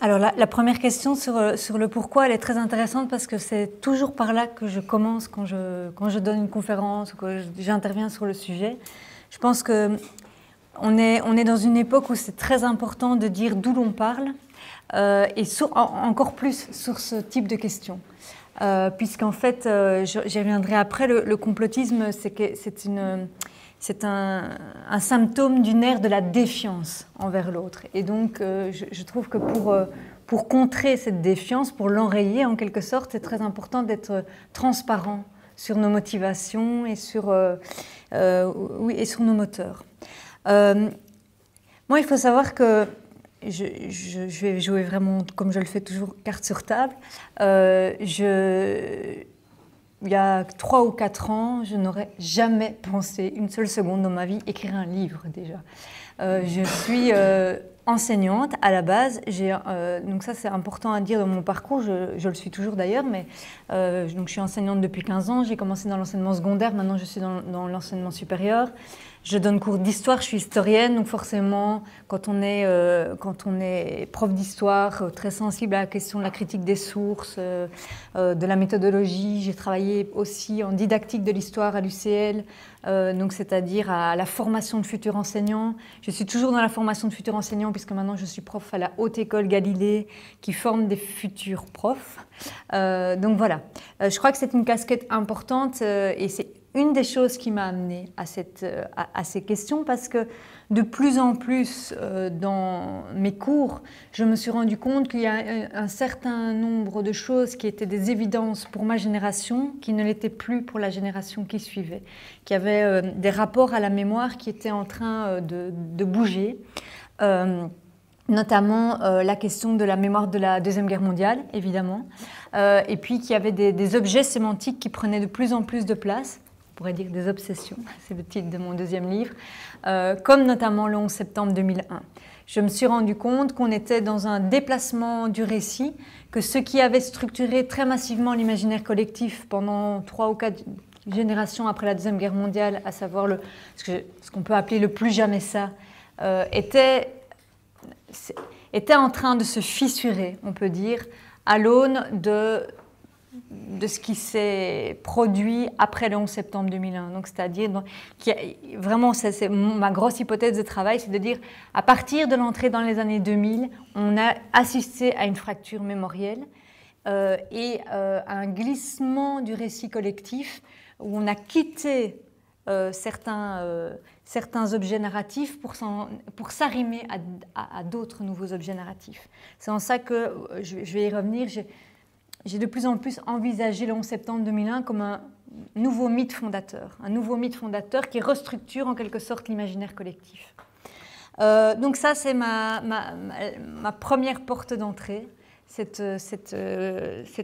Alors la première question sur le pourquoi, elle est très intéressante parce que c'est toujours par là que je commence quand je donne une conférence ou que j'interviens sur le sujet. Je pense qu'on est dans une époque où c'est très important de dire d'où l'on parle et encore plus sur ce type de questions. Puisqu'en fait, j'y reviendrai après, le complotisme, c'est un symptôme d'une ère de la défiance envers l'autre. Et donc, je trouve que pour contrer cette défiance, pour l'enrayer en quelque sorte, c'est très important d'être transparent sur nos motivations et sur nos moteurs. Moi, il faut savoir que je vais jouer vraiment, comme je le fais toujours, carte sur table. Il y a 3 ou 4 ans, je n'aurais jamais pensé une seule seconde dans ma vie écrire un livre déjà. Je suis enseignante à la base, donc ça c'est important à dire dans mon parcours, je le suis toujours d'ailleurs, mais donc je suis enseignante depuis 15 ans, j'ai commencé dans l'enseignement secondaire, maintenant je suis dans l'enseignement supérieur. Je donne cours d'histoire, je suis historienne, donc forcément, quand on est prof d'histoire, très sensible à la question de la critique des sources, de la méthodologie, j'ai travaillé aussi en didactique de l'histoire à l'UCL, donc c'est-à-dire à la formation de futurs enseignants. Je suis toujours dans la formation de futurs enseignants puisque maintenant je suis prof à la Haute École Galilée qui forme des futurs profs. Donc voilà, je crois que c'est une casquette importante et c'est une des choses qui m'a amenée à ces questions parce que de plus en plus dans mes cours, je me suis rendu compte qu'il y a un certain nombre de choses qui étaient des évidences pour ma génération qui ne l'étaient plus pour la génération qui suivait, qui avait des rapports à la mémoire qui étaient en train de bouger. Notamment la question de la mémoire de la Deuxième Guerre mondiale, évidemment, et puis qu'il y avait des objets sémantiques qui prenaient de plus en plus de place. On pourrait dire des obsessions, c'est le titre de mon deuxième livre, comme notamment le 11 septembre 2001. Je me suis rendu compte qu'on était dans un déplacement du récit, que ce qui avait structuré très massivement l'imaginaire collectif pendant 3 ou 4 générations après la Deuxième Guerre mondiale, à savoir ce qu'on peut appeler le plus jamais ça, était en train de se fissurer, on peut dire, à l'aune de ce qui s'est produit après le 11 septembre 2001. Donc, c'est-à-dire, vraiment, c'est ma grosse hypothèse de travail, c'est de dire, à partir de l'entrée dans les années 2000, on a assisté à une fracture mémorielle et à un glissement du récit collectif où on a quitté certains objets narratifs pour s'arrimer à d'autres nouveaux objets narratifs. C'est en ça que, je vais y revenir, j'ai de plus en plus envisagé le 11 septembre 2001 comme un nouveau mythe fondateur qui restructure en quelque sorte l'imaginaire collectif. Donc ça, c'est ma première porte d'entrée, cette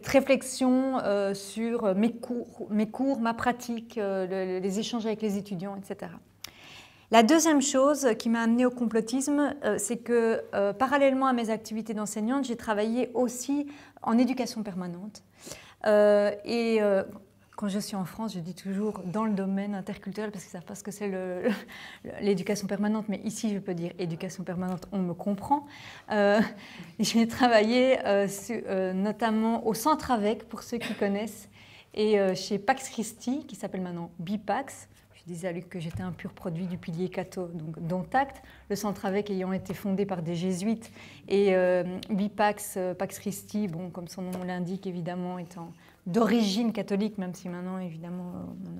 réflexion sur mes cours, ma pratique, les échanges avec les étudiants, etc. La deuxième chose qui m'a amenée au complotisme, c'est que parallèlement à mes activités d'enseignante, j'ai travaillé aussi en éducation permanente. Quand je suis en France, je dis toujours dans le domaine interculturel parce qu'ils ne savent pas ce que c'est l'éducation permanente, mais ici je peux dire éducation permanente, on me comprend. J'ai travaillé notamment au Centre Avec, pour ceux qui connaissent, et chez Pax Christi, qui s'appelle maintenant BIPAX. Je disais à Luc que j'étais un pur produit du pilier catho, donc dont acte, le Centre Avec ayant été fondé par des jésuites et BIPAX, Pax Christi, bon, comme son nom l'indique évidemment, étant d'origine catholique, même si maintenant évidemment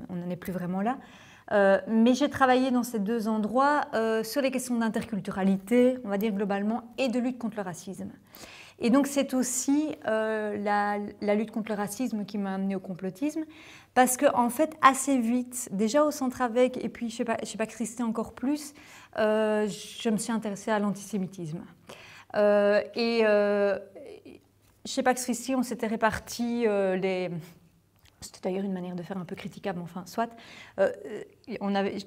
on n'en est plus vraiment là. Mais j'ai travaillé dans ces deux endroits sur les questions d'interculturalité, on va dire globalement, et de lutte contre le racisme. Et donc c'est aussi la lutte contre le racisme qui m'a amenée au complotisme, parce qu'en fait, assez vite, déjà au Centre Avec, et puis je sais pas Christy encore plus, je me suis intéressée à l'antisémitisme. Chez Pax Christi, on s'était répartis C'était d'ailleurs une manière de faire un peu critiquable, enfin, soit.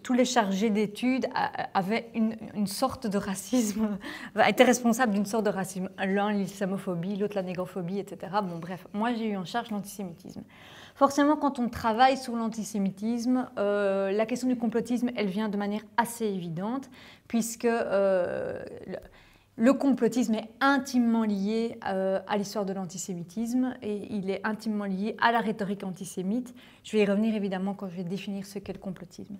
Tous les chargés d'études avaient une sorte de racisme, étaient responsables d'une sorte de racisme. L'un l'islamophobie, l'autre la négrophobie, etc. Bon, bref, moi j'ai eu en charge l'antisémitisme. Forcément, quand on travaille sur l'antisémitisme, la question du complotisme, elle vient de manière assez évidente, puisque le complotisme est intimement lié à l'histoire de l'antisémitisme et il est intimement lié à la rhétorique antisémite. Je vais y revenir évidemment quand je vais définir ce qu'est le complotisme.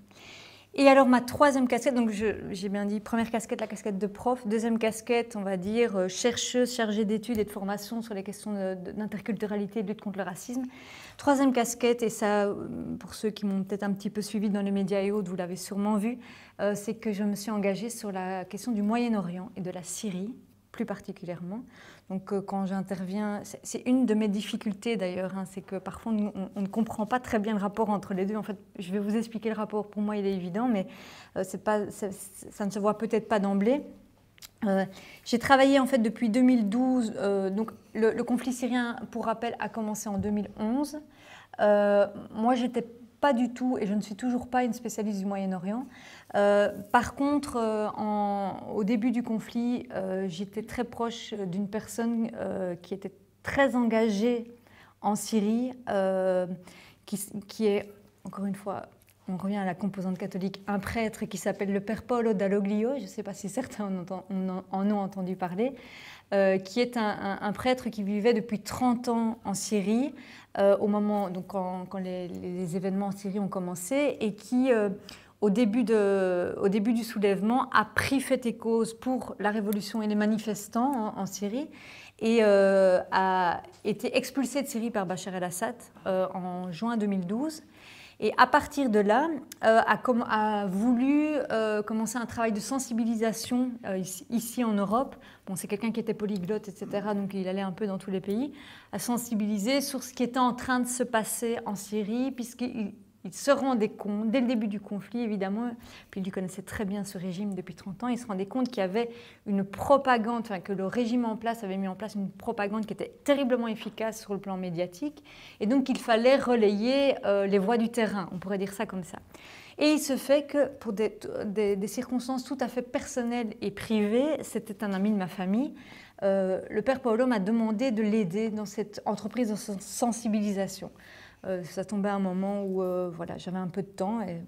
Et alors ma troisième casquette, donc j'ai bien dit première casquette, la casquette de prof, deuxième casquette, on va dire chercheuse, chargée d'études et de formation sur les questions d'interculturalité et de lutte contre le racisme. Troisième casquette, et ça pour ceux qui m'ont peut-être un petit peu suivi dans les médias et autres, vous l'avez sûrement vu, c'est que je me suis engagée sur la question du Moyen-Orient et de la Syrie, plus particulièrement. Donc quand j'interviens, c'est une de mes difficultés d'ailleurs, hein, c'est que parfois on ne comprend pas très bien le rapport entre les deux. En fait, je vais vous expliquer le rapport, pour moi il est évident, mais ça ne se voit peut-être pas d'emblée. J'ai travaillé en fait depuis 2012, donc le conflit syrien, pour rappel, a commencé en 2011. Moi, j'étais pas du tout, et je ne suis toujours pas une spécialiste du Moyen-Orient. Par contre, au début du conflit, j'étais très proche d'une personne qui était très engagée en Syrie, qui est, encore une fois, on revient à la composante catholique, un prêtre qui s'appelle le père Paolo Dalloglio, je ne sais pas si certains en ont entendu parler, qui est un prêtre qui vivait depuis 30 ans en Syrie, au moment, donc quand les événements en Syrie ont commencé, et qui, au début du soulèvement, a pris fait et cause pour la révolution et les manifestants en Syrie, et a été expulsé de Syrie par Bachar el-Assad en juin 2012. Et à partir de là, a voulu commencer un travail de sensibilisation ici en Europe. Bon, c'est quelqu'un qui était polyglotte, etc., donc il allait un peu dans tous les pays, à sensibiliser sur ce qui était en train de se passer en Syrie, puisqu'il se rendait compte, dès le début du conflit évidemment, puis il connaissait très bien ce régime depuis 30 ans, il se rendait compte qu'il y avait une propagande, enfin, que le régime en place avait mis en place une propagande qui était terriblement efficace sur le plan médiatique, et donc il fallait relayer les voix du terrain, on pourrait dire ça comme ça. Et il se fait que pour des circonstances tout à fait personnelles et privées, c'était un ami de ma famille, le père Paolo m'a demandé de l'aider dans cette entreprise de sensibilisation. Ça tombait à un moment où voilà, j'avais un peu de temps et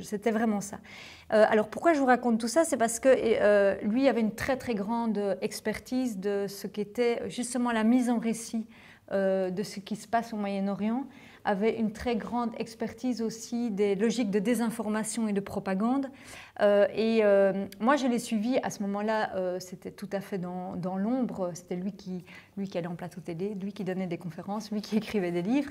c'était vraiment ça. Alors pourquoi je vous raconte tout ça? C'est parce que lui avait une très très grande expertise de ce qu'était justement la mise en récit de ce qui se passe au Moyen-Orient, avait une très grande expertise aussi des logiques de désinformation et de propagande. Moi, je l'ai suivi à ce moment-là, c'était tout à fait dans l'ombre. C'était lui qui allait en plateau télé, lui qui donnait des conférences, lui qui écrivait des livres.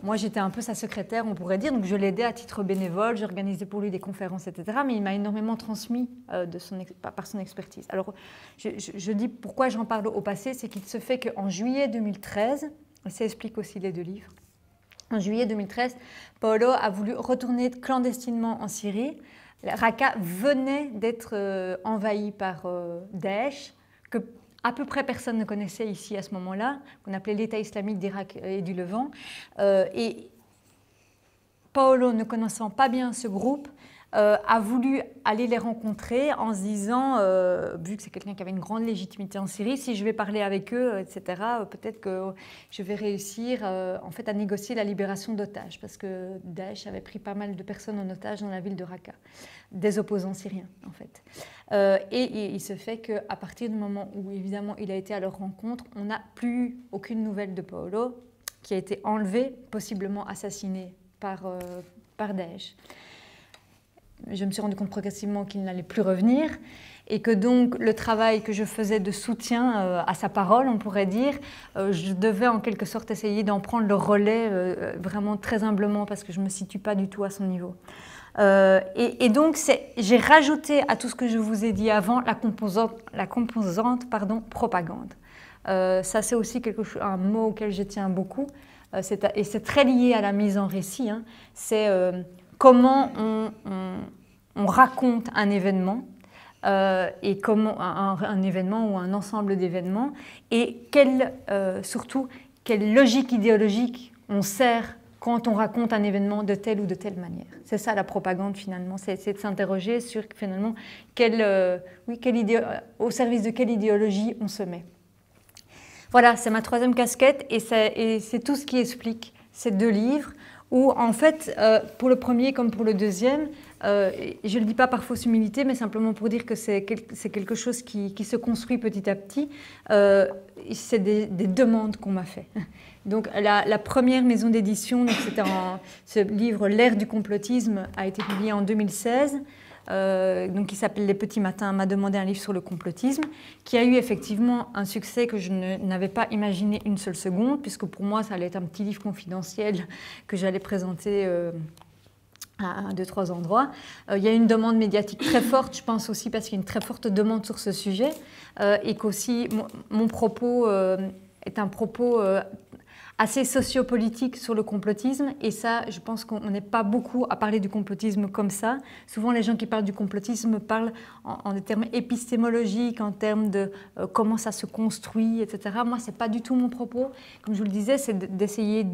Moi, j'étais un peu sa secrétaire, on pourrait dire, donc je l'aidais à titre bénévole, j'organisais pour lui des conférences, etc. Mais il m'a énormément transmis par son expertise. Alors, je dis pourquoi j'en parle au passé, c'est qu'il se fait qu'en juillet 2013, et ça explique aussi les deux livres, en juillet 2013, Paolo a voulu retourner clandestinement en Syrie. Raqqa venait d'être envahi par Daesh, que à peu près personne ne connaissait ici à ce moment-là, qu'on appelait l'État islamique d'Irak et du Levant. Et Paolo, ne connaissant pas bien ce groupe, a voulu aller les rencontrer en se disant, vu que c'est quelqu'un qui avait une grande légitimité en Syrie, si je vais parler avec eux, etc., peut-être que je vais réussir en fait, à négocier la libération d'otages, parce que Daesh avait pris pas mal de personnes en otage dans la ville de Raqqa, des opposants syriens en fait. Et il se fait qu'à partir du moment où évidemment il a été à leur rencontre, on n'a plus aucune nouvelle de Paolo, qui a été enlevé, possiblement assassiné par Daesh. Je me suis rendu compte progressivement qu'il n'allait plus revenir et que donc le travail que je faisais de soutien à sa parole, on pourrait dire, je devais en quelque sorte essayer d'en prendre le relais vraiment très humblement parce que je ne me situe pas du tout à son niveau. Et donc j'ai rajouté à tout ce que je vous ai dit avant la composante propagande. Ça c'est aussi un mot auquel je tiens beaucoup et c'est très lié à la mise en récit. Hein. C'est comment on raconte un événement et comment un événement ou un ensemble d'événements et surtout quelle logique idéologique on sert quand on raconte un événement de telle ou de telle manière. C'est ça la propagande finalement, c'est de s'interroger sur finalement au service de quelle idéologie on se met. Voilà, c'est ma troisième casquette et c'est tout ce qui explique ces deux livres où en fait, pour le premier comme pour le deuxième, Je ne le dis pas par fausse humilité, mais simplement pour dire que c'est quelque chose qui se construit petit à petit. C'est des demandes qu'on m'a fait. Donc la première maison d'édition, ce livre L'ère du complotisme, a été publié en 2016. Donc qui s'appelle Les Petits Matins, m'a demandé un livre sur le complotisme, qui a eu effectivement un succès que je n'avais pas imaginé une seule seconde, puisque pour moi ça allait être un petit livre confidentiel que j'allais présenter à 2-3 endroits. Il y a une demande médiatique très forte, je pense aussi parce qu'il y a une très forte demande sur ce sujet, et qu'aussi mon propos est un propos assez sociopolitique sur le complotisme, et ça, je pense qu'on n'est pas beaucoup à parler du complotisme comme ça. Souvent, les gens qui parlent du complotisme parlent en des termes épistémologiques, en termes de comment ça se construit, etc. Moi, ce n'est pas du tout mon propos. Comme je vous le disais, c'est d'essayer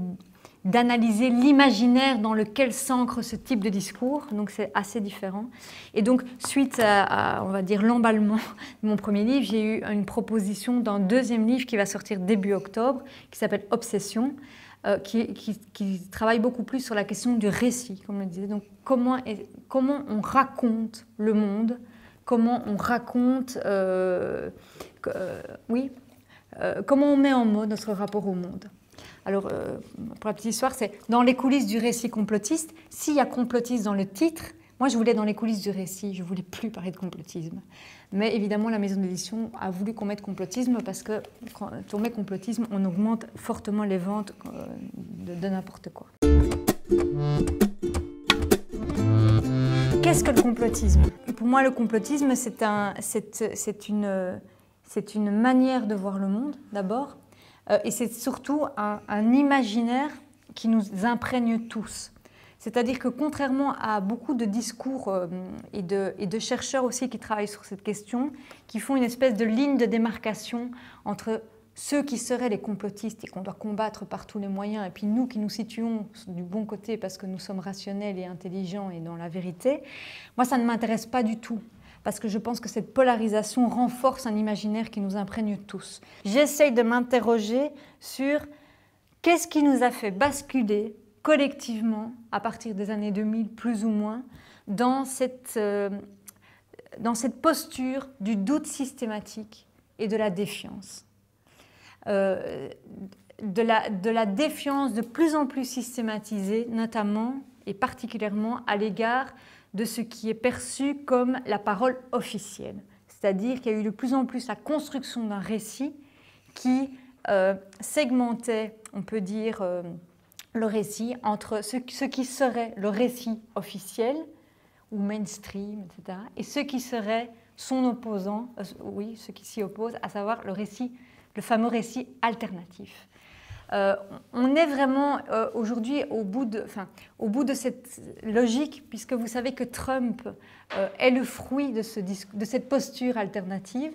d'analyser l'imaginaire dans lequel s'ancre ce type de discours, donc c'est assez différent. Et donc, suite à on va dire, l'emballement de mon premier livre, j'ai eu une proposition d'un deuxième livre qui va sortir début octobre, qui s'appelle Obsession, qui travaille beaucoup plus sur la question du récit, comme je le disais. Donc, comment on raconte le monde, comment on raconte, comment on met en mots notre rapport au monde. Alors, pour la petite histoire, c'est dans les coulisses du récit complotiste. S'il y a complotiste dans le titre, moi je voulais dans les coulisses du récit, je ne voulais plus parler de complotisme. Mais évidemment, la maison d'édition a voulu qu'on mette complotisme parce que quand on met complotisme, on augmente fortement les ventes de n'importe quoi. Qu'est-ce que le complotisme? Pour moi, le complotisme, c'est une manière de voir le monde, d'abord. Et c'est surtout un imaginaire qui nous imprègne tous. C'est-à-dire que contrairement à beaucoup de discours et de chercheurs aussi qui travaillent sur cette question, qui font une espèce de ligne de démarcation entre ceux qui seraient les complotistes et qu'on doit combattre par tous les moyens, et puis nous qui nous situons du bon côté parce que nous sommes rationnels et intelligents et dans la vérité, moi ça ne m'intéresse pas du tout. Parce que je pense que cette polarisation renforce un imaginaire qui nous imprègne tous. J'essaye de m'interroger sur qu'est-ce qui nous a fait basculer collectivement, à partir des années 2000 plus ou moins, dans cette posture du doute systématique et de la défiance. De la défiance de plus en plus systématisée, notamment et particulièrement à l'égard de ce qui est perçu comme la parole officielle. C'est-à-dire qu'il y a eu de plus en plus la construction d'un récit qui segmentait, on peut dire, le récit entre ce qui serait le récit officiel ou mainstream, etc., et ce qui serait son opposant, ce qui s'y oppose, à savoir le fameux récit alternatif. On est vraiment aujourd'hui au bout de cette logique, puisque vous savez que Trump est le fruit de cette posture alternative.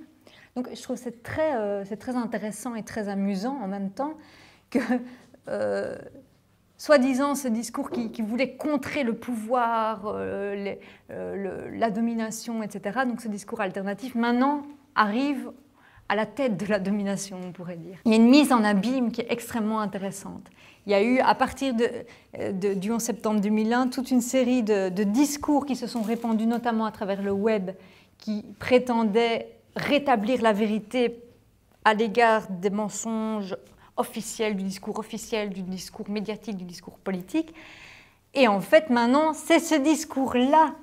Donc je trouve que c'est très intéressant et très amusant en même temps que, soi-disant, ce discours qui voulait contrer le pouvoir, la domination, etc., donc ce discours alternatif, maintenant arrive à la tête de la domination, on pourrait dire. Il y a une mise en abîme qui est extrêmement intéressante. Il y a eu, à partir du 11 septembre 2001, toute une série de discours qui se sont répandus, notamment à travers le web, qui prétendaient rétablir la vérité à l'égard des mensonges officiels, du discours médiatique, du discours politique. Et en fait, maintenant, c'est ce discours-là,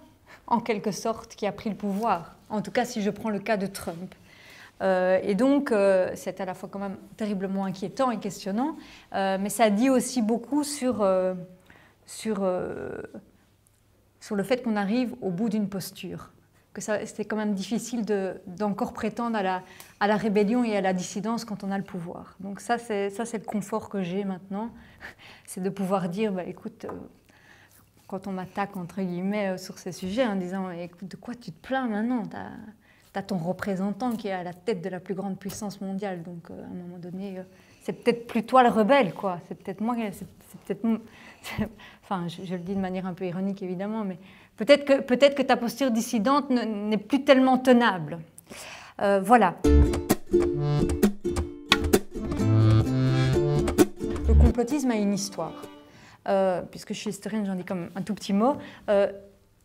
en quelque sorte, qui a pris le pouvoir. En tout cas, si je prends le cas de Trump. Et donc, c'est à la fois quand même terriblement inquiétant et questionnant, mais ça dit aussi beaucoup sur le fait qu'on arrive au bout d'une posture, que c'est quand même difficile d'encore prétendre à la rébellion et à la dissidence quand on a le pouvoir. Donc ça, c'est le confort que j'ai maintenant, c'est de pouvoir dire, bah, écoute, quand on m'attaque, entre guillemets, sur ces sujets, en disant, écoute, de quoi tu te plains maintenant? T'as ton représentant qui est à la tête de la plus grande puissance mondiale, donc à un moment donné, c'est peut-être plus toi le rebelle, quoi. C'est peut-être moi, enfin, je le dis de manière un peu ironique évidemment, mais peut-être que ta posture dissidente n'est plus tellement tenable. Voilà. Le complotisme a une histoire. Puisque je suis historienne, j'en dis comme un tout petit mot.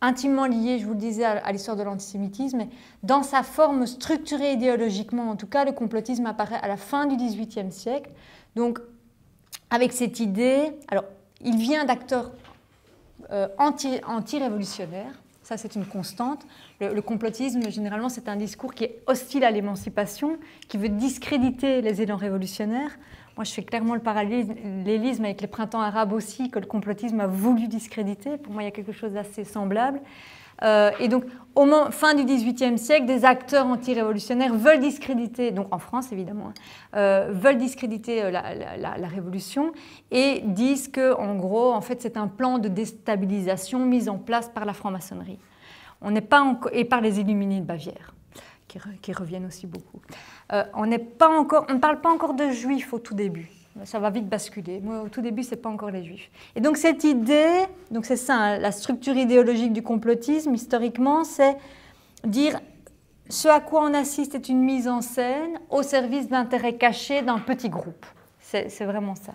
intimement lié, je vous le disais, à l'histoire de l'antisémitisme. Dans sa forme structurée idéologiquement, en tout cas, le complotisme apparaît à la fin du XVIIIe siècle. Donc, avec cette idée, alors, il vient d'acteurs anti-révolutionnaires, ça c'est une constante. Le complotisme, généralement, c'est un discours qui est hostile à l'émancipation, qui veut discréditer les élans révolutionnaires. Moi, je fais clairement le parallélisme avec les printemps arabes aussi, que le complotisme a voulu discréditer. Pour moi, il y a quelque chose d'assez semblable. Et donc, fin du XVIIIe siècle, des acteurs anti-révolutionnaires veulent discréditer, donc en France évidemment, veulent discréditer la révolution et disent que, en gros, en fait, c'est un plan de déstabilisation mis en place par la franc-maçonnerie. Et par les Illuminés de Bavière, qui reviennent aussi beaucoup. On ne parle pas encore de juifs au tout début. Ça va vite basculer. Moi, au tout début, ce n'est pas encore les juifs. Et donc cette idée, donc c'est ça, hein, la structure idéologique du complotisme, historiquement, c'est dire ce à quoi on assiste est une mise en scène au service d'intérêts cachés d'un petit groupe. C'est vraiment ça.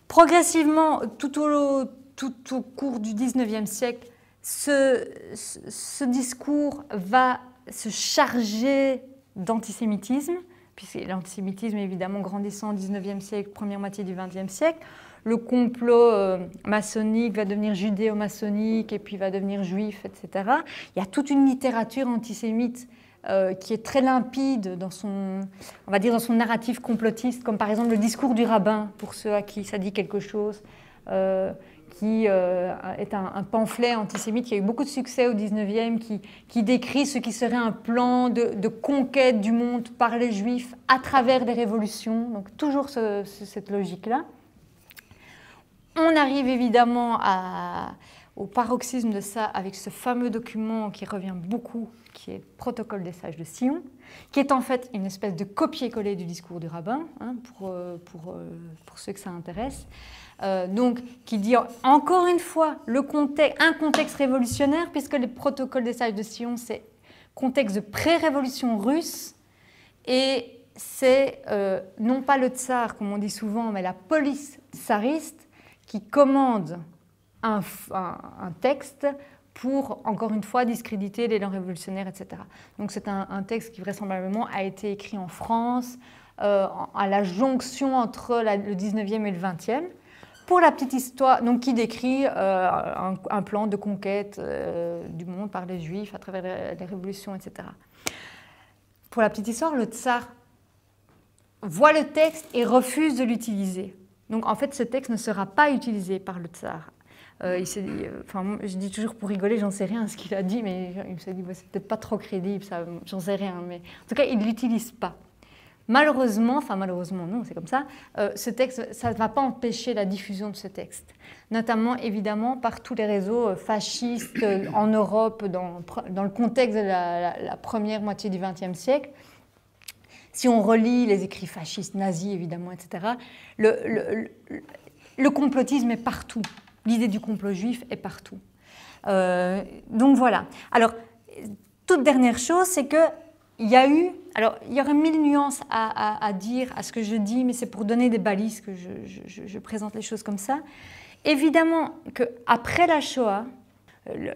Progressivement, tout au cours du XIXe siècle, ce discours va se charger d'antisémitisme, puisque l'antisémitisme est évidemment grandissant au XIXe siècle, première moitié du XXe siècle. Le complot maçonnique va devenir judéo-maçonnique et puis va devenir juif, etc. Il y a toute une littérature antisémite qui est très limpide dans son narratif complotiste, comme par exemple le discours du rabbin, pour ceux à qui ça dit quelque chose, qui est un pamphlet antisémite qui a eu beaucoup de succès au XIXe, qui décrit ce qui serait un plan de conquête du monde par les Juifs à travers des révolutions. Donc toujours cette logique-là. On arrive évidemment au paroxysme de ça avec ce fameux document qui revient beaucoup, qui est le Protocole des sages de Sion, qui est en fait une espèce de copier-coller du discours du rabbin, hein, pour ceux que ça intéresse. Donc, qui dit encore une fois un contexte révolutionnaire, puisque le protocole des sages de Sion, c'est contexte de pré-révolution russe, et c'est non pas le tsar, comme on dit souvent, mais la police tsariste qui commande un texte pour, encore une fois, discréditer l'élan révolutionnaire, etc. Donc c'est un texte qui vraisemblablement a été écrit en France, à la jonction entre le 19e et le 20e. Pour la petite histoire, donc qui décrit un plan de conquête du monde par les Juifs à travers les révolutions, etc. Pour la petite histoire, le tsar voit le texte et refuse de l'utiliser. Donc en fait, ce texte ne sera pas utilisé par le tsar. Il s'est dit, je dis toujours pour rigoler, j'en sais rien ce qu'il a dit, mais il s'est dit, c'est peut-être pas trop crédible, j'en sais rien. Mais en tout cas, il ne l'utilise pas. Malheureusement non, c'est comme ça, ce texte, ça ne va pas empêcher la diffusion de ce texte, notamment évidemment par tous les réseaux fascistes en Europe dans le contexte de la première moitié du XXe siècle. Si on relit les écrits fascistes, nazis évidemment, etc., le complotisme est partout, l'idée du complot juif est partout. Donc voilà. Alors, toute dernière chose, c'est que il y aurait mille nuances à dire à ce que je dis, mais c'est pour donner des balises que je présente les choses comme ça. Évidemment qu'après la Shoah,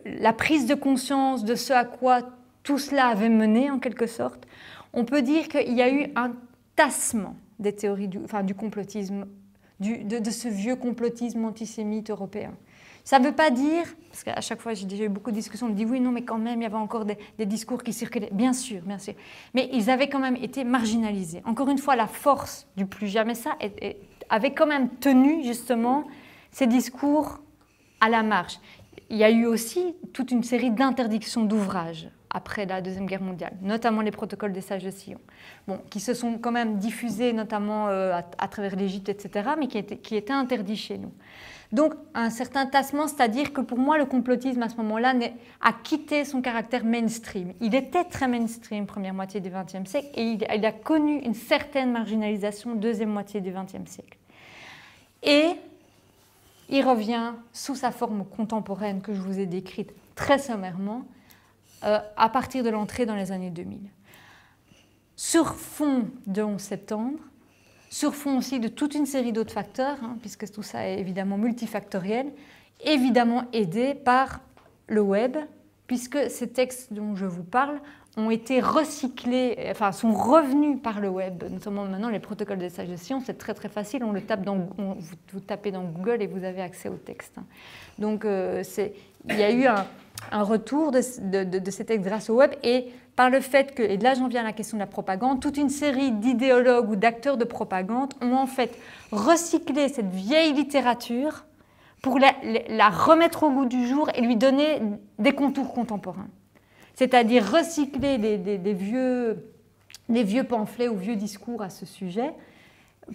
la prise de conscience de ce à quoi tout cela avait mené, en quelque sorte, on peut dire qu'il y a eu un tassement des théories du complotisme, de ce vieux complotisme antisémite européen. Ça ne veut pas dire, parce qu'à chaque fois j'ai déjà eu beaucoup de discussions, on me dit oui, non, mais quand même, il y avait encore des discours qui circulaient. Bien sûr, mais ils avaient quand même été marginalisés. Encore une fois, la force du plus jamais ça avait quand même tenu justement ces discours à la marge. Il y a eu aussi toute une série d'interdictions d'ouvrages après la Deuxième Guerre mondiale, notamment les protocoles des sages de Sion, qui se sont quand même diffusés notamment à travers l'Égypte, etc., mais qui étaient interdits chez nous. Donc un certain tassement, c'est-à-dire que pour moi le complotisme à ce moment-là a quitté son caractère mainstream. Il était très mainstream première moitié du XXe siècle et il a connu une certaine marginalisation deuxième moitié du XXe siècle. Et il revient sous sa forme contemporaine que je vous ai décrite très sommairement à partir de l'entrée dans les années 2000. Sur fond de 11 septembre, sur fond aussi de toute une série d'autres facteurs, puisque tout ça est évidemment multifactoriel, évidemment aidé par le web, puisque ces textes dont je vous parle ont été recyclés, enfin sont revenus par le web, notamment maintenant les protocoles de suggestion, c'est très très facile, vous tapez dans Google et vous avez accès au texte. Donc il y a eu un retour de ces textes grâce au web, et par le fait que, et là j'en viens à la question de la propagande, toute une série d'idéologues ou d'acteurs de propagande ont en fait recyclé cette vieille littérature pour la remettre au goût du jour et lui donner des contours contemporains. C'est-à-dire recycler des vieux pamphlets ou vieux discours à ce sujet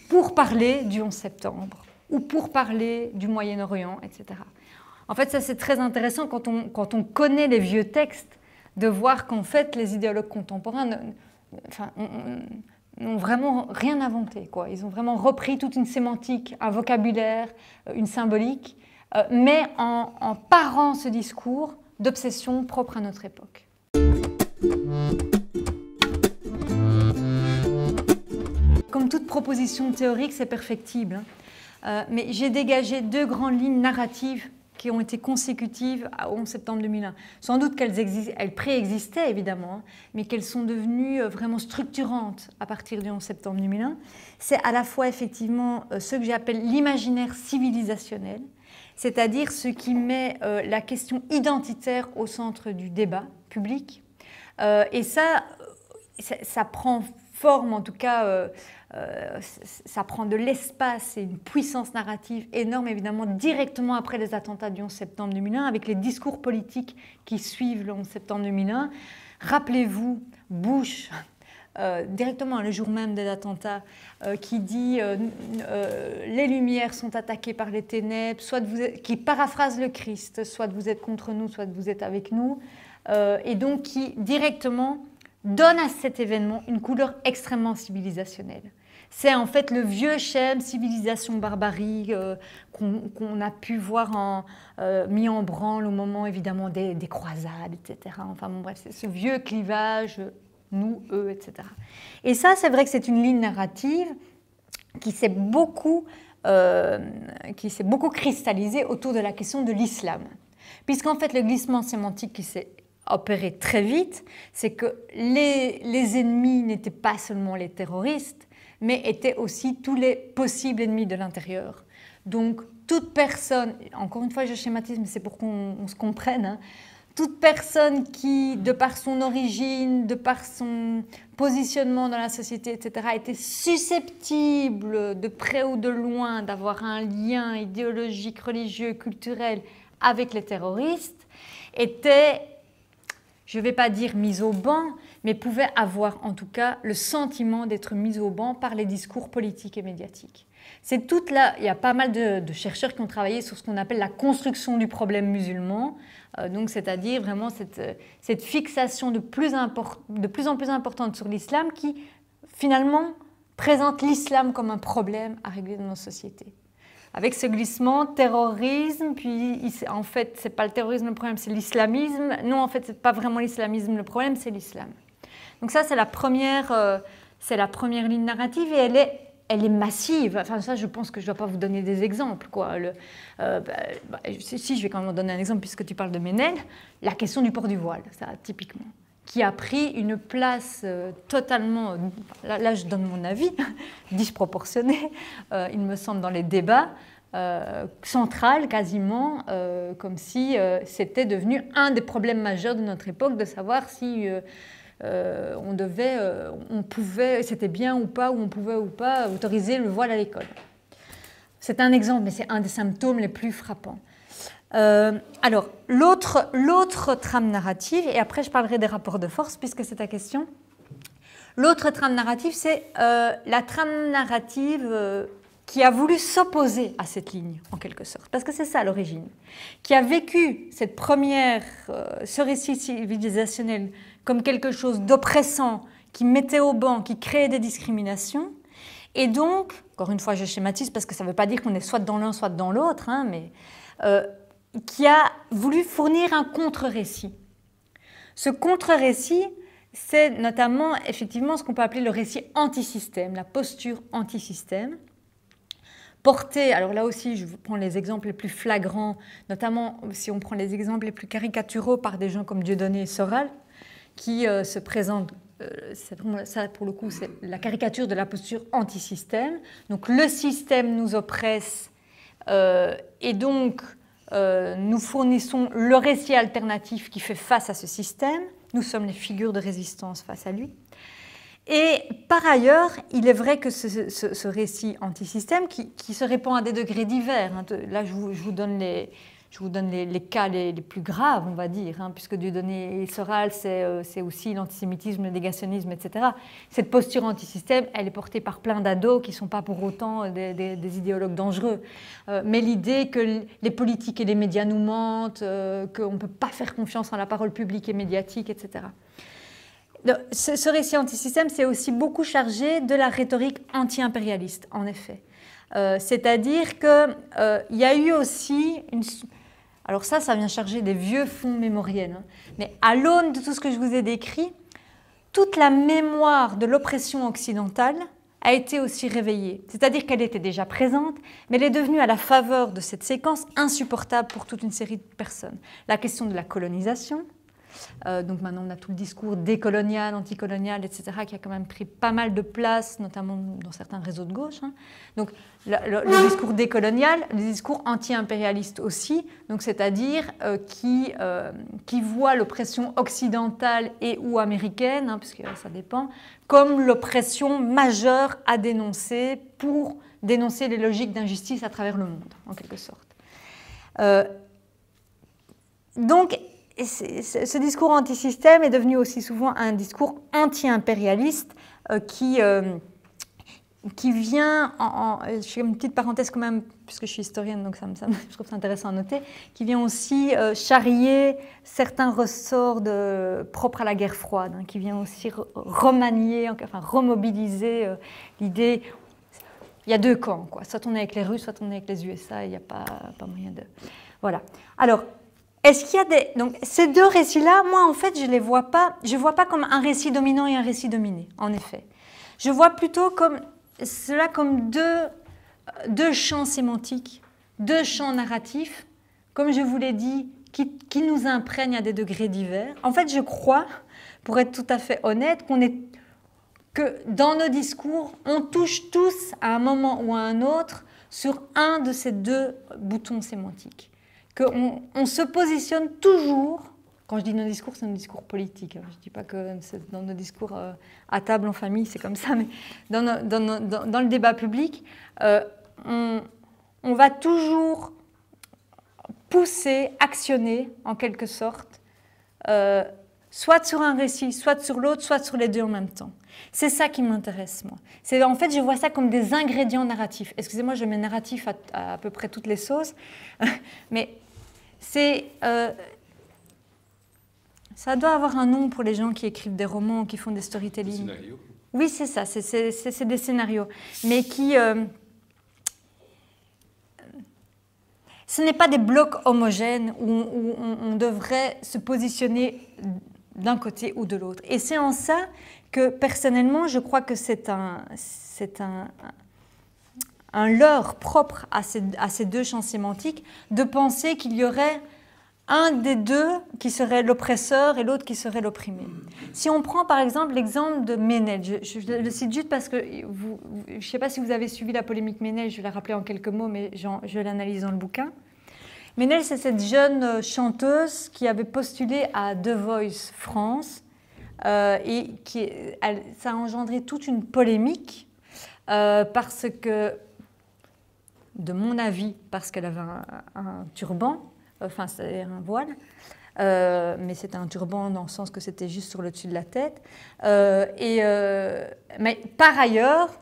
pour parler du 11 septembre ou pour parler du Moyen-Orient, etc. En fait, ça c'est très intéressant quand on connaît les vieux textes, de voir qu'en fait les idéologues contemporains n'ont vraiment rien inventé, quoi. Ils ont vraiment repris toute une sémantique, un vocabulaire, une symbolique, mais en parant ce discours d'obsession propre à notre époque. Comme toute proposition théorique, c'est perfectible, mais j'ai dégagé 2 grandes lignes narratives qui ont été consécutives au 11 septembre 2001. Sans doute qu'elles préexistaient évidemment, mais qu'elles sont devenues vraiment structurantes à partir du 11 septembre 2001. C'est à la fois effectivement ce que j'appelle l'imaginaire civilisationnel, c'est-à-dire ce qui met la question identitaire au centre du débat public. Et ça prend forme, en tout cas, ça prend de l'espace et une puissance narrative énorme, évidemment, directement après les attentats du 11 septembre 2001, avec les discours politiques qui suivent le 11 septembre 2001. Rappelez-vous, Bush, directement le jour même des attentats, qui dit les Lumières sont attaquées par les ténèbres, qui paraphrase le Christ, soit vous êtes contre nous, soit vous êtes avec nous, et donc qui directement donne à cet événement une couleur extrêmement civilisationnelle. C'est en fait le vieux schème civilisation-barbarie qu'on a pu voir mis en branle au moment évidemment des croisades, etc. Enfin bon, bref, c'est ce vieux clivage, nous, eux, etc. Et ça, c'est vrai que c'est une ligne narrative qui s'est beaucoup cristallisée autour de la question de l'islam. Puisqu'en fait, le glissement sémantique qui s'est opéré très vite, c'est que les ennemis n'étaient pas seulement les terroristes, mais étaient aussi tous les possibles ennemis de l'intérieur. Donc, toute personne, encore une fois je schématise, mais c'est pour qu'on se comprenne, hein, toute personne qui, de par son origine, de par son positionnement dans la société, etc., était susceptible, de près ou de loin, d'avoir un lien idéologique, religieux, culturel avec les terroristes, était, je ne vais pas dire mise au banc, mais pouvait avoir en tout cas le sentiment d'être mise au banc par les discours politiques et médiatiques. C'est toute là, il y a pas mal de chercheurs qui ont travaillé sur ce qu'on appelle la construction du problème musulman, donc c'est-à-dire vraiment cette fixation de plus en plus importante sur l'islam qui finalement présente l'islam comme un problème à régler dans nos sociétés. Avec ce glissement, terrorisme, puis en fait, ce n'est pas le terrorisme le problème, c'est l'islamisme. Non, en fait, ce n'est pas vraiment l'islamisme le problème, c'est l'islam. Donc ça, c'est la première ligne narrative et elle est massive. Enfin, ça, je pense que je ne dois pas vous donner des exemples, quoi. Si, je vais quand même en donner un exemple puisque tu parles de Ménel. La question du port du voile, ça, typiquement, qui a pris une place totalement, là je donne mon avis, disproportionné, il me semble, dans les débats, central quasiment, comme si c'était devenu un des problèmes majeurs de notre époque, de savoir si on pouvait, c'était bien ou pas, ou on pouvait ou pas autoriser le voile à l'école. C'est un exemple, mais c'est un des symptômes les plus frappants. Alors, l'autre trame narrative, et après je parlerai des rapports de force puisque c'est ta question. L'autre trame narrative, c'est la trame narrative qui a voulu s'opposer à cette ligne, en quelque sorte, parce que c'est ça l'origine, qui a vécu ce récit civilisationnel comme quelque chose d'oppressant, qui mettait au banc, qui créait des discriminations, et donc, encore une fois je schématise parce que ça ne veut pas dire qu'on est soit dans l'un, soit dans l'autre, hein, mais qui a voulu fournir un contre-récit. Ce contre-récit, c'est notamment effectivement ce qu'on peut appeler le récit anti-système, la posture anti-système. porté, alors là aussi je vous prends les exemples les plus flagrants, notamment si on prend les exemples les plus caricaturaux par des gens comme Dieudonné et Soral, qui se présentent, ça pour le coup c'est la caricature de la posture anti-système, donc le système nous oppresse et donc nous fournissons le récit alternatif qui fait face à ce système, nous sommes les figures de résistance face à lui. Et par ailleurs, il est vrai que ce récit anti-système, qui se répand à des degrés divers, hein, là je vous donne les cas les plus graves, on va dire, hein, puisque Dieudonné et Soral, c'est aussi l'antisémitisme, le négationnisme, etc. Cette posture anti-système, elle est portée par plein d'ados qui ne sont pas pour autant des idéologues dangereux. Mais l'idée que les politiques et les médias nous mentent, qu'on ne peut pas faire confiance en la parole publique et médiatique, etc. Ce récit anti-système, c'est aussi beaucoup chargé de la rhétorique anti-impérialiste, en effet. C'est-à-dire qu'il y a eu aussi une... Alors ça vient charger des vieux fonds mémoriels. Hein. Mais à l'aune de tout ce que je vous ai décrit, toute la mémoire de l'oppression occidentale a été aussi réveillée. C'est-à-dire qu'elle était déjà présente, mais elle est devenue à la faveur de cette séquence insupportable pour toute une série de personnes. La question de la colonisation, donc maintenant on a tout le discours décolonial, anticolonial, etc., qui a quand même pris pas mal de place, notamment dans certains réseaux de gauche. Hein. Donc le discours décolonial, le discours anti-impérialiste aussi, donc c'est-à-dire qui voit l'oppression occidentale et ou américaine, hein, puisque ça dépend, comme l'oppression majeure à dénoncer pour dénoncer les logiques d'injustice à travers le monde, en quelque sorte. Donc, ce discours anti-système est devenu aussi souvent un discours anti-impérialiste qui vient, je fais une petite parenthèse quand même, puisque je suis historienne, donc je trouve ça intéressant à noter, qui vient aussi charrier certains ressorts propres à la guerre froide, hein, qui vient aussi remanier, enfin remobiliser l'idée. Il y a deux camps, quoi. Soit on est avec les Russes, soit on est avec les USA, il n'y a pas moyen de... Voilà. Alors, est-ce qu'il y a des... Donc, ces deux récits-là, moi, en fait, je vois pas comme un récit dominant et un récit dominé, en effet. Je vois plutôt cela comme deux champs sémantiques, deux champs narratifs, comme je vous l'ai dit, qui nous imprègnent à des degrés divers. En fait, je crois, pour être tout à fait honnête, que dans nos discours, on touche tous, à un moment ou à un autre, sur un de ces deux boutons sémantiques. Qu'on se positionne toujours, quand je dis nos discours, c'est nos discours politiques. Je ne dis pas que c'est dans nos discours à table en famille, c'est comme ça, mais dans le débat public, on va toujours pousser, actionner, en quelque sorte, soit sur un récit, soit sur l'autre, soit sur les deux en même temps. C'est ça qui m'intéresse, moi. En fait, je vois ça comme des ingrédients narratifs. Excusez-moi, je mets narratif à peu près toutes les sauces, mais ça doit avoir un nom pour les gens qui écrivent des romans, qui font des storytelling. Des scénarios. Oui, c'est ça, c'est des scénarios. Mais ce n'est pas des blocs homogènes où on devrait se positionner d'un côté ou de l'autre. Et c'est en ça que, personnellement, je crois que c'est un leurre propre à ces deux champs sémantiques de penser qu'il y aurait un des deux qui serait l'oppresseur et l'autre qui serait l'opprimé. Si on prend par exemple l'exemple de Ménel, je le cite juste parce que je ne sais pas si vous avez suivi la polémique Ménel, je vais la rappeler en quelques mots, mais je l'analyse dans le bouquin. Ménel, c'est cette jeune chanteuse qui avait postulé à The Voice France et ça a engendré toute une polémique parce que, de mon avis, parce qu'elle avait un turban, enfin c'est un voile, mais c'était un turban dans le sens que c'était juste sur le dessus de la tête. Mais par ailleurs,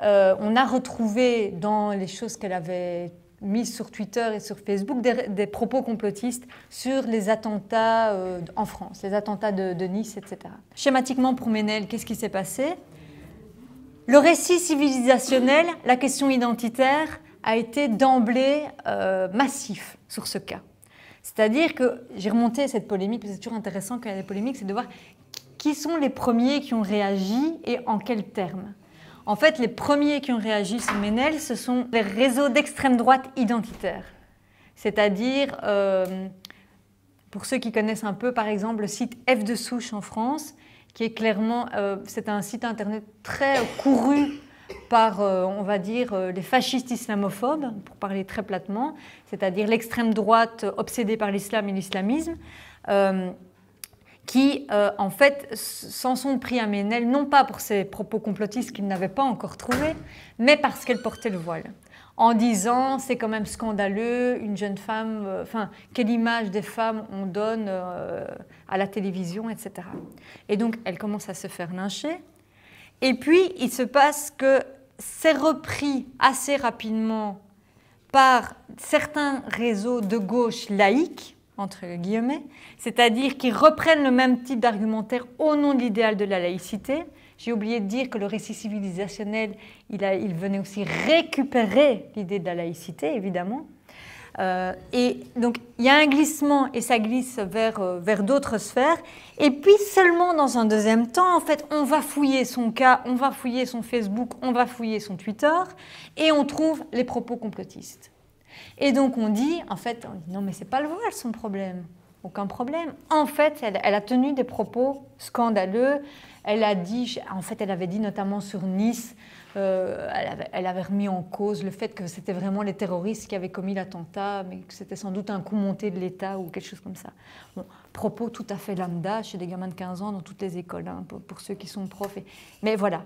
on a retrouvé dans les choses qu'elle avait mises sur Twitter et sur Facebook des propos complotistes sur les attentats en France, les attentats de Nice, etc. Schématiquement pour Ménel, qu'est-ce qui s'est passé? Le récit civilisationnel, la question identitaire, a été d'emblée massif sur ce cas. C'est-à-dire que j'ai remonté cette polémique, parce que c'est toujours intéressant quand il y a des polémiques, c'est de voir qui sont les premiers qui ont réagi et en quels termes. En fait, les premiers qui ont réagi sur Ménel, ce sont les réseaux d'extrême droite identitaires. C'est-à-dire, pour ceux qui connaissent un peu, par exemple, le site F de Souche en France, qui est clairement, c'est un site internet très couru par, on va dire, les fascistes islamophobes, pour parler très platement, c'est-à-dire l'extrême droite obsédée par l'islam et l'islamisme, qui, en fait, s'en sont pris à Ménel, non pas pour ses propos complotistes qu'ils n'avaient pas encore trouvés, mais parce qu'elle portait le voile. En disant, c'est quand même scandaleux, une jeune femme, enfin, quelle image des femmes on donne à la télévision, etc. Et donc, elle commence à se faire lyncher. Et puis, il se passe que c'est repris assez rapidement par certains réseaux de gauche laïque, entre guillemets, c'est-à-dire qui reprennent le même type d'argumentaire au nom de l'idéal de la laïcité. J'ai oublié de dire que le récit civilisationnel, il venait aussi récupérer l'idée de la laïcité, évidemment. Et donc, il y a un glissement et ça glisse vers d'autres sphères. Et puis, seulement dans un deuxième temps, en fait, on va fouiller son cas, on va fouiller son Facebook, on va fouiller son Twitter et on trouve les propos complotistes. Et donc, on dit, en fait, non, mais c'est pas le voile son problème. Aucun problème. En fait, elle a tenu des propos scandaleux. Elle a dit, en fait, elle avait dit notamment sur Nice, elle avait remis en cause le fait que c'était vraiment les terroristes qui avaient commis l'attentat, mais que c'était sans doute un coup monté de l'État ou quelque chose comme ça. Bon, propos tout à fait lambda chez des gamins de 15 ans dans toutes les écoles, hein, pour ceux qui sont profs. Mais voilà.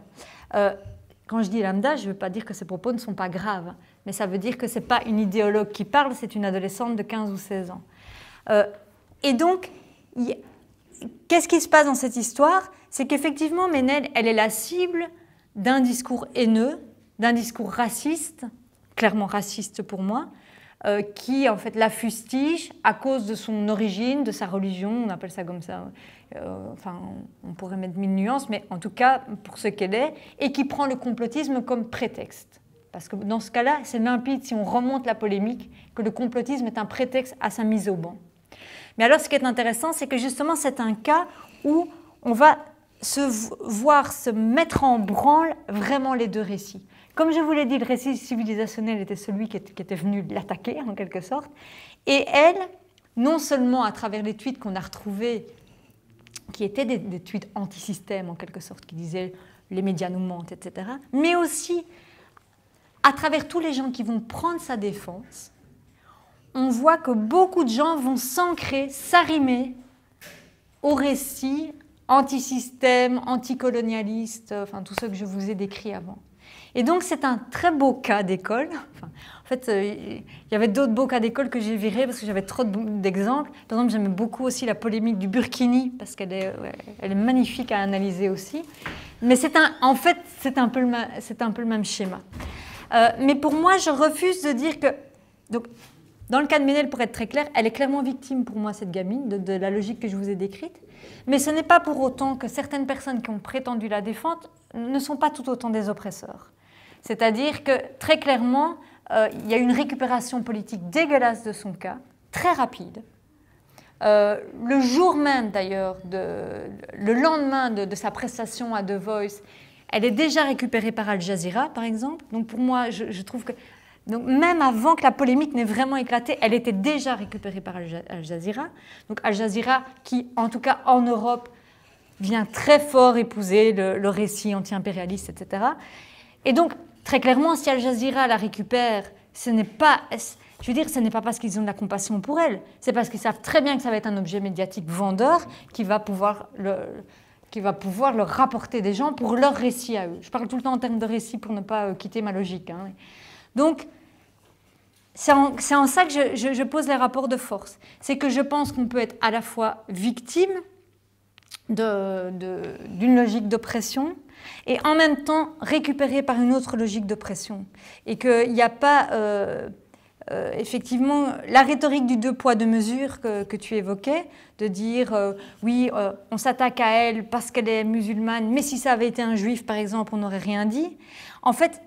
Quand je dis lambda, je ne veux pas dire que ces propos ne sont pas graves, mais ça veut dire que ce n'est pas une idéologue qui parle, c'est une adolescente de 15 ou 16 ans. Et donc, qu'est-ce qui se passe dans cette histoire? C'est qu'effectivement, Ménel, elle est la cible d'un discours haineux, d'un discours raciste, clairement raciste pour moi, qui en fait la fustige à cause de son origine, de sa religion, on appelle ça comme ça, enfin on pourrait mettre mille nuances, mais en tout cas pour ce qu'elle est, et qui prend le complotisme comme prétexte. Parce que dans ce cas-là, c'est limpide, si on remonte la polémique, que le complotisme est un prétexte à sa mise au banc. Mais alors ce qui est intéressant, c'est que justement c'est un cas où on va se mettre en branle vraiment les deux récits. Comme je vous l'ai dit, le récit civilisationnel était celui qui était venu l'attaquer, en quelque sorte. Et elle, non seulement à travers les tweets qu'on a retrouvés, qui étaient des tweets anti-système, en quelque sorte, qui disaient « les médias nous mentent », etc., mais aussi à travers tous les gens qui vont prendre sa défense, on voit que beaucoup de gens vont s'ancrer, s'arrimer au récit anti-système, anticolonialiste, enfin tout ce que je vous ai décrit avant. Et donc c'est un très beau cas d'école. Enfin, en fait, il y avait d'autres beaux cas d'école que j'ai virés parce que j'avais trop d'exemples. Par exemple, j'aimais beaucoup aussi la polémique du Burkini parce qu'elle est magnifique à analyser aussi. Mais en fait, c'est un peu le même schéma. Mais pour moi, je refuse de dire que... Donc, dans le cas de Ménel, pour être très clair, elle est clairement victime pour moi, cette gamine, de la logique que je vous ai décrite. Mais ce n'est pas pour autant que certaines personnes qui ont prétendu la défendre ne sont pas tout autant des oppresseurs. C'est-à-dire que, très clairement, il y a une récupération politique dégueulasse de son cas, très rapide. Le jour même, d'ailleurs, le lendemain de sa prestation à The Voice, elle est déjà récupérée par Al Jazeera, par exemple. Donc pour moi, je trouve que... Donc, même avant que la polémique n'ait vraiment éclaté, elle était déjà récupérée par Al Jazeera. Donc Al Jazeera, qui, en tout cas en Europe, vient très fort épouser le récit anti-impérialiste, etc. Et donc, très clairement, si Al Jazeera la récupère, ce n'est pas parce qu'ils ont de la compassion pour elle, c'est parce qu'ils savent très bien que ça va être un objet médiatique vendeur qui va pouvoir leur rapporter des gens pour leur récit à eux. Je parle tout le temps en termes de récit pour ne pas quitter ma logique, hein. Donc, c'est en ça que je pose les rapports de force. C'est que je pense qu'on peut être à la fois victime d'une logique d'oppression et en même temps récupéré par une autre logique d'oppression. Et qu'il n'y a pas, effectivement, la rhétorique du deux poids, deux mesures que tu évoquais, de dire oui, on s'attaque à elle parce qu'elle est musulmane, mais si ça avait été un juif, par exemple, on n'aurait rien dit. En fait,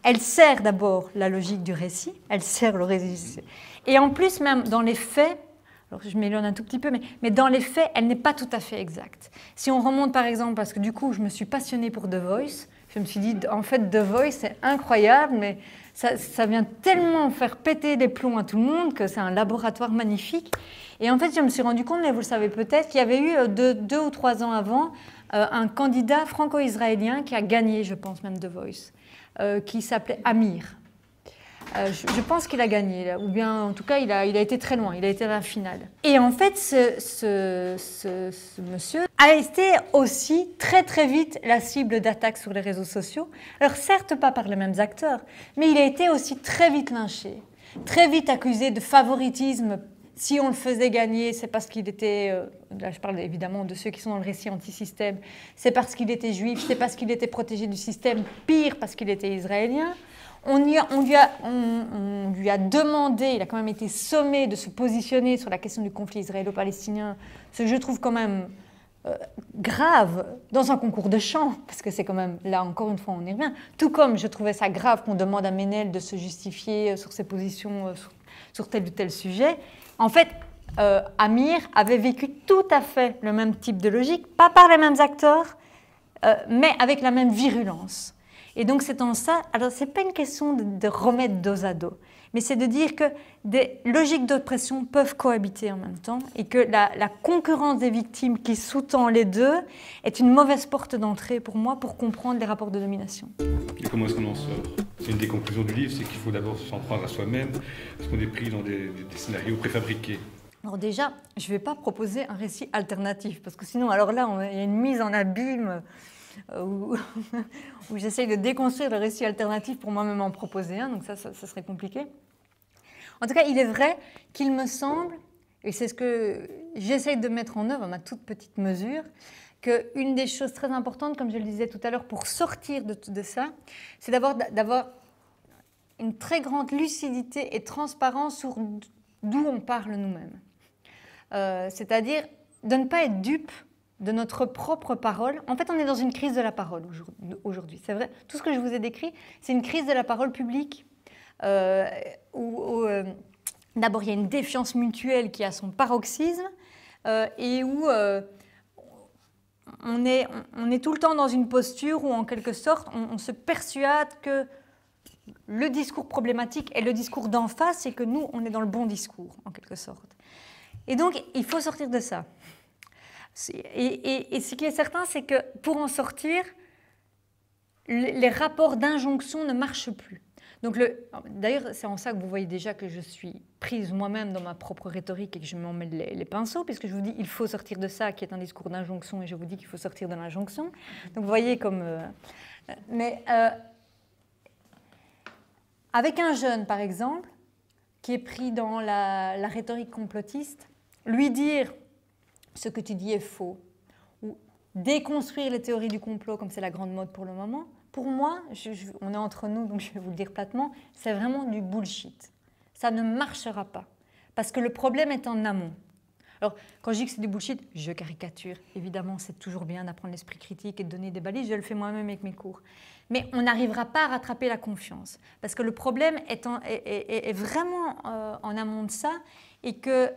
elle sert d'abord la logique du récit, elle sert le récit. Et en plus, même dans les faits, alors je m'éloigne un tout petit peu, mais dans les faits, elle n'est pas tout à fait exacte. Si on remonte par exemple, parce que du coup, je me suis passionnée pour The Voice, je me suis dit, en fait, The Voice, c'est incroyable, mais ça vient tellement faire péter les plombs à tout le monde que c'est un laboratoire magnifique. Et en fait, je me suis rendu compte, mais vous le savez peut-être, qu'il y avait eu 2 ou 3 ans avant un candidat franco-israélien qui a gagné, je pense même, The Voice, qui s'appelait Amir. Je pense qu'il a gagné, là, ou bien en tout cas il a été très loin, il a été à la finale. Et en fait ce monsieur a été aussi très très vite la cible d'attaques sur les réseaux sociaux. Alors certes pas par les mêmes acteurs, mais il a été aussi très vite lynché, très vite accusé de favoritisme. Si on le faisait gagner, c'est parce qu'il était, là je parle évidemment de ceux qui sont dans le récit anti-système, c'est parce qu'il était juif, c'est parce qu'il était protégé du système, pire parce qu'il était israélien. On lui a demandé, il a quand même été sommé de se positionner sur la question du conflit israélo-palestinien, ce que je trouve quand même grave dans un concours de chant, parce que c'est quand même, là encore une fois on y revient, tout comme je trouvais ça grave qu'on demande à Ménel de se justifier sur ses positions sur tel ou tel sujet. En fait, Amir avait vécu tout à fait le même type de logique, pas par les mêmes acteurs, mais avec la même virulence. Et donc c'est en ça, alors c'est pas une question de remettre dos à dos, mais c'est de dire que des logiques d'oppression peuvent cohabiter en même temps et que la concurrence des victimes qui sous-tend les deux est une mauvaise porte d'entrée pour moi pour comprendre les rapports de domination. Et comment est-ce qu'on en sort? C'est une des conclusions du livre, c'est qu'il faut d'abord s'en prendre à soi-même, parce qu'on est pris dans des scénarios préfabriqués. Alors déjà, je ne vais pas proposer un récit alternatif, parce que sinon, alors là, il y a une mise en abîme où j'essaye de déconstruire le récit alternatif pour moi-même en proposer un, donc ça serait compliqué. En tout cas, il est vrai qu'il me semble, et c'est ce que j'essaye de mettre en œuvre à ma toute petite mesure, qu'une des choses très importantes, comme je le disais tout à l'heure, pour sortir de ça, c'est d'avoir une très grande lucidité et transparence sur d'où on parle nous-mêmes. C'est-à-dire de ne pas être dupe de notre propre parole. En fait, on est dans une crise de la parole aujourd'hui. C'est vrai, tout ce que je vous ai décrit, c'est une crise de la parole publique où d'abord il y a une défiance mutuelle qui a son paroxysme et où on est tout le temps dans une posture où en quelque sorte on se persuade que le discours problématique est le discours d'en face et que nous, on est dans le bon discours en quelque sorte. Et donc, il faut sortir de ça. Et ce qui est certain, c'est que pour en sortir, les rapports d'injonction ne marchent plus. Donc d'ailleurs, c'est en ça que vous voyez déjà que je suis prise moi-même dans ma propre rhétorique et que je m'en mets les pinceaux, puisque je vous dis il faut sortir de ça, qui est un discours d'injonction, et je vous dis qu'il faut sortir de l'injonction. Donc vous voyez comme... avec un jeune, par exemple, qui est pris dans la rhétorique complotiste, lui dire ce que tu dis est faux, ou déconstruire les théories du complot, comme c'est la grande mode pour le moment, pour moi, on est entre nous, donc je vais vous le dire platement, c'est vraiment du bullshit. Ça ne marchera pas, parce que le problème est en amont. Alors, quand je dis que c'est du bullshit, je caricature. Évidemment, c'est toujours bien d'apprendre l'esprit critique et de donner des balises, je le fais moi-même avec mes cours. Mais on n'arrivera pas à rattraper la confiance, parce que le problème est vraiment en amont de ça, et que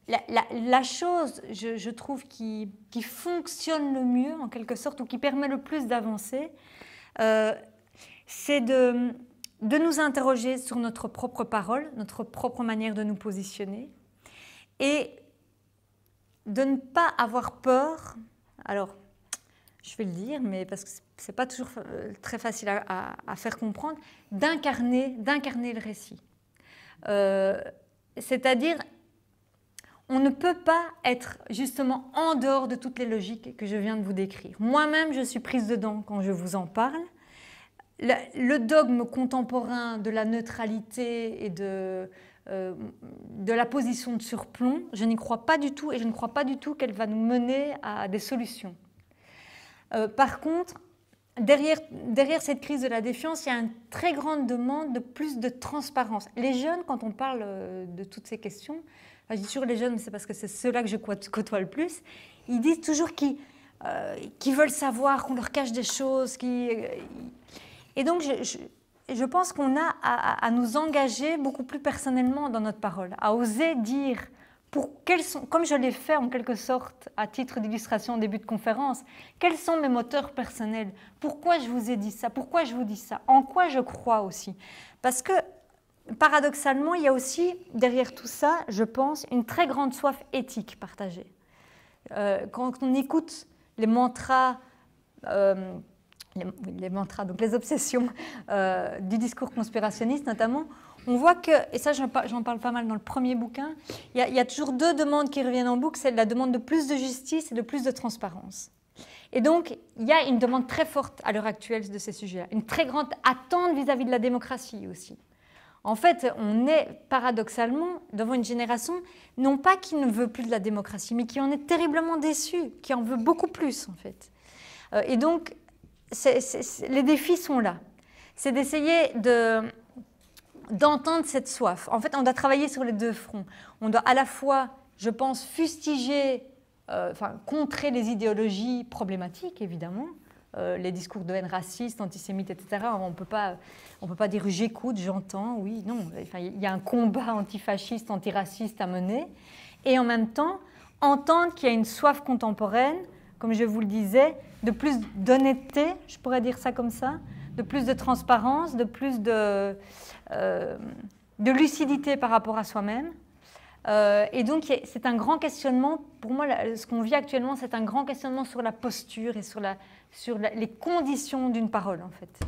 la chose, je trouve, qui fonctionne le mieux, en quelque sorte, ou qui permet le plus d'avancer, c'est de nous interroger sur notre propre parole, notre propre manière de nous positionner, et de ne pas avoir peur, alors je vais le dire, mais parce que ce n'est pas toujours très facile à faire comprendre, d'incarner le récit. C'est-à-dire, on ne peut pas être justement en dehors de toutes les logiques que je viens de vous décrire. Moi-même, je suis prise dedans quand je vous en parle. Le dogme contemporain de la neutralité et de la position de surplomb, je n'y crois pas du tout et je ne crois pas du tout qu'elle va nous mener à des solutions. Par contre, derrière cette crise de la défiance, il y a une très grande demande de plus de transparence. Les jeunes, quand on parle de toutes ces questions, enfin, je dis toujours les jeunes, mais c'est parce que c'est ceux-là que je côtoie le plus, ils disent toujours qu'ils veulent savoir, qu'on leur cache des choses. Et donc, je pense qu'on a à nous engager beaucoup plus personnellement dans notre parole, à oser dire comme je l'ai fait en quelque sorte à titre d'illustration en début de conférence, quels sont mes moteurs personnels? Pourquoi je vous ai dit ça? Pourquoi je vous dis ça? En quoi je crois aussi? Parce que paradoxalement, il y a aussi derrière tout ça, je pense, une très grande soif éthique partagée. Quand on écoute les mantras, donc les obsessions du discours conspirationniste notamment, on voit que, et ça j'en parle pas mal dans le premier bouquin, il y a toujours deux demandes qui reviennent en boucle, c'est la demande de plus de justice et de plus de transparence. Et donc, il y a une demande très forte à l'heure actuelle de ces sujets-là, une très grande attente vis-à-vis de la démocratie aussi. En fait, on est paradoxalement devant une génération, non pas qui ne veut plus de la démocratie, mais qui en est terriblement déçue, qui en veut beaucoup plus en fait. Et donc, les défis sont là. C'est d'essayer d'entendre cette soif. En fait, on doit travailler sur les deux fronts. On doit à la fois, je pense, fustiger, contrer les idéologies problématiques, évidemment, les discours de haine raciste, antisémite, etc. On ne peut pas dire j'écoute, j'entends, oui, non. Enfin, il y a un combat antifasciste, antiraciste à mener. Et en même temps, entendre qu'il y a une soif contemporaine, comme je vous le disais, de plus d'honnêteté, je pourrais dire ça comme ça, de plus de transparence, de plus de lucidité par rapport à soi-même. Et donc, c'est un grand questionnement, pour moi, ce qu'on vit actuellement, c'est un grand questionnement sur la posture et sur les conditions d'une parole, en fait.